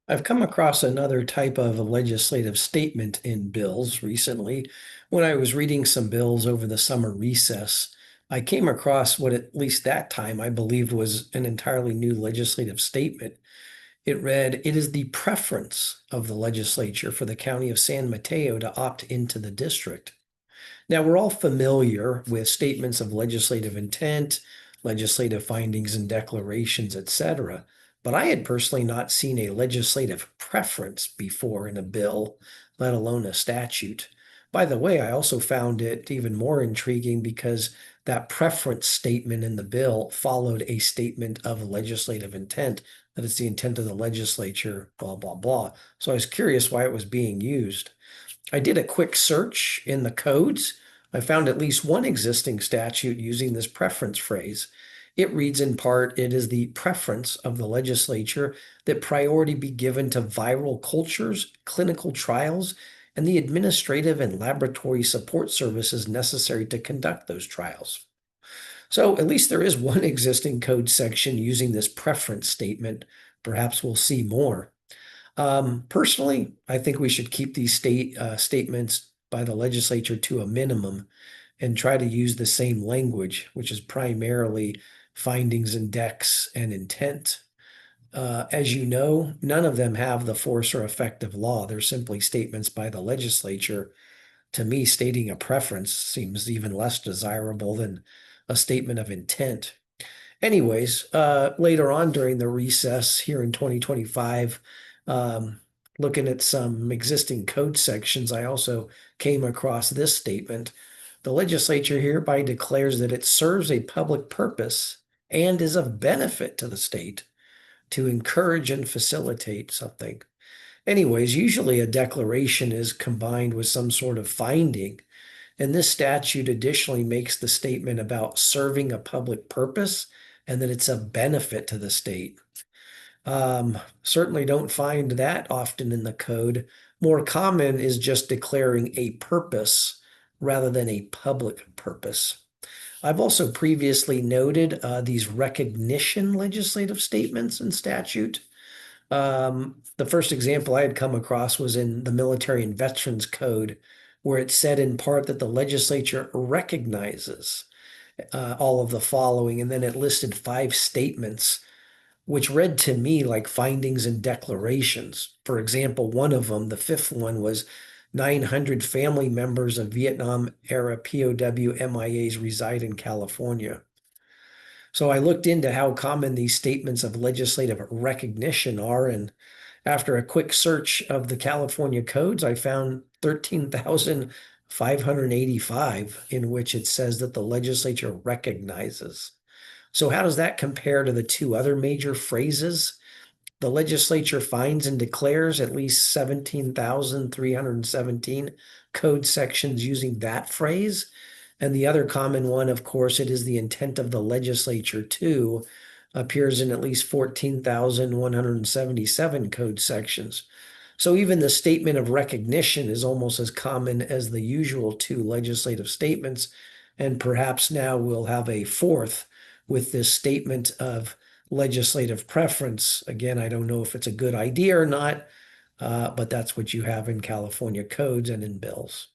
I've come across another type of a legislative statement in bills recently. When I was reading some bills over the summer recess, I came across what at least that time I believed was an entirely new legislative statement. It read, "It is the preference of the legislature for the county of San Mateo to opt into the district." Now, we're all familiar with statements of legislative intent, legislative findings and declarations, etc. But I had personally not seen a legislative preference before in a bill, let alone a statute. By the way, I also found it even more intriguing because that preference statement in the bill followed a statement of legislative intent, that it's the intent of the legislature, blah, blah, blah. So I was curious why it was being used. I did a quick search in the codes. I found at least one existing statute using this preference phrase. It reads in part, "It is the preference of the legislature that priority be given to viral cultures, clinical trials, and the administrative and laboratory support services necessary to conduct those trials." So at least there is one existing code section using this preference statement. Perhaps we'll see more. Personally, I think we should keep these statements by the legislature to a minimum and try to use the same language, which is primarily findings and decks and intent. As you know, none of them have the force or effect of law. They're simply statements by the legislature. To me, stating a preference seems even less desirable than a statement of intent. Anyways, later on during the recess here in 2025, looking at some existing code sections, I also came across this statement. "The legislature hereby declares that it serves a public purpose and is of benefit to the state to encourage and facilitate something." Anyways, usually a declaration is combined with some sort of finding, and this statute additionally makes the statement about serving a public purpose and that it's a benefit to the state. Certainly don't find that often in the code. More common is just declaring a purpose rather than a public purpose. I've also previously noted these recognition legislative statements in statute. The first example I had come across was in the Military and Veterans Code, where it said in part that the legislature recognizes all of the following, and then it listed 5 statements which read to me like findings and declarations. For example, one of them, the fifth one, was 900 family members of Vietnam-era POW MIAs reside in California. So I looked into how common these statements of legislative recognition are, and after a quick search of the California codes, I found 13,585 in which it says that the legislature recognizes. So how does that compare to the 2 other major phrases? The legislature finds and declares at least 17,317 code sections using that phrase. And the other common one, of course, it is the intent of the legislature to, appears in at least 14,177 code sections. So even the statement of recognition is almost as common as the usual 2 legislative statements. And perhaps now we'll have a fourth with this statement of legislative preference. Again, I don't know if it's a good idea or not, but that's what you have in California codes and in bills.